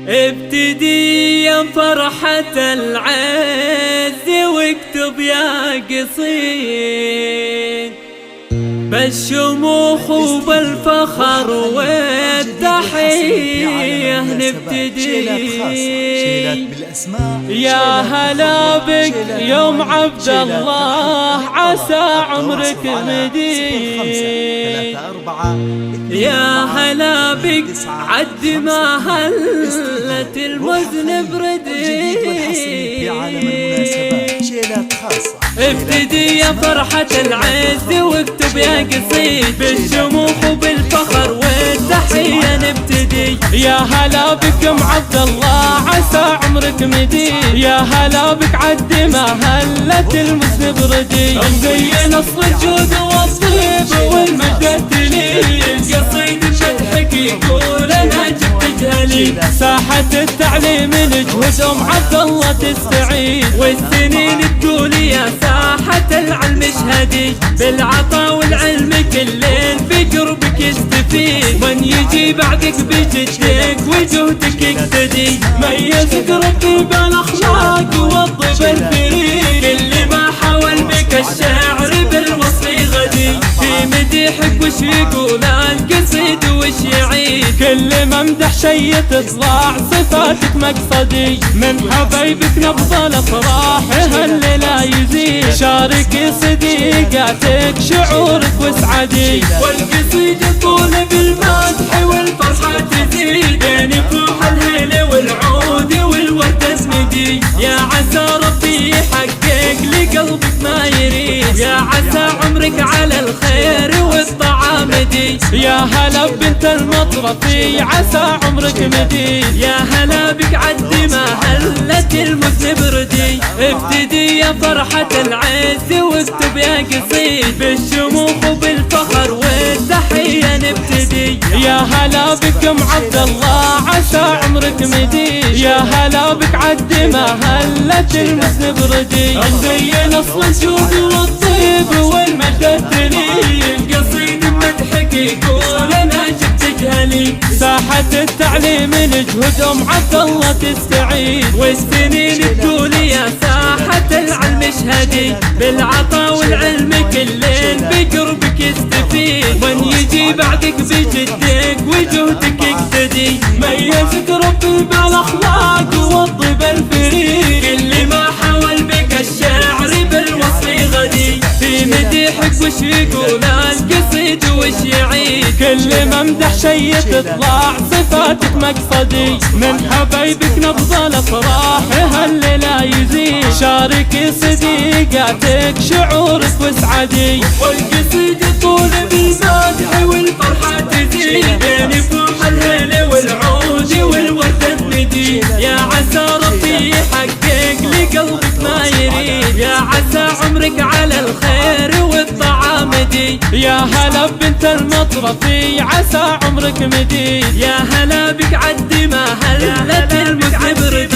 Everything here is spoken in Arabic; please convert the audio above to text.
ابتدي يا فرحة العز واكتب يا قصيد بالشموخ وبالفخر والتحية نبتدي. يا هلا بك يوم عبد الله عسى عمرك مديد. يا هلا بك عد ما هلت المزن بردي. ابتدي يا فرحة العز واكتب يا قصيد بالشموخ وبالفخر والتحية نبتدي. يا هلا بك ام عبد الله عسى عمرك مديد. يا هلا بك عد ما هلت المزن بردي. مزين اصل الجود والطيب والمجد تليد. قصيد مدحك يقول انا جبت جهلي. ساحة التعليم نجهد ام عبد الله تستعيد. والسنين تقول يا ساحة العلم اشهدي. بالعطا والعلم كلين بقربك يستفيد. من يجي بعدك بجدك وجهدك يقتدي. ميزك ربي بالاخلاق والطب الفريد. كل ما حاول بك الشعر بالوصف غدي. في مديحك وش يقول القصيد وش يعيد. كل ما امدح شي تطلع صفاتك مقصدي. من حبايبك نبض الافراح اللي لا يزيد. شارك صديقاتك شعورك واسعدي. والقصيد يطول بالمدح والفرحة تزيد. بين فوح الهيل والعود والورد اسمدي. يا عسى ربي يحقق لقلبك ما يريد. يا عسى عمرك على الخير والطعام دي. يا هلا بنت المطرفي عسى عمرك مديد. يا هلا بك عد ما هلت المزن بردي. ابتدي يا فرحة العز واكتب يا قصيد بالشموخ وبالفخر والتحية نبتدي. يا هلا بك ام عبد الله عسى عمرك مديد. يا هلا بك عد ما هلت المزن بردي. مزين اصل الجود والطيب والمجد تليد. قصيد مدحك يقول انا جبت جهلي. ساحة التعليم نجهد ام عبد الله تستعيد. والسنين تقول يا ساحة العلم اشهدي. بالعطا والعلم كلين بقربك يستفيد. من يجي بعدك بجدك وجهدك يقتدي. ميزك ربي بالاخلاق والطب الفريد. كل ما حاول بك الشعر بالوصف غدي. في مديحك وش يقول القصيد وش يعيد. كل ما امدح شي تطلع صفاتك مقصدي. من حبايبك نبض الافراح اللي لا يزيد. شارك صديقاتك شعورك واسعدي. والقصيد يطول بالمدح والفرحة تزيد. بين فوح الهيل والعود والورد اسمدي. يا عسى ربي يحقق لقلبك ما يريد. يا عسى عمرك على الخير والطعام دي. يا هلا بنت المطرفي عسى عمرك مديد. يا هلا بك عد ما هلت المزن بردي.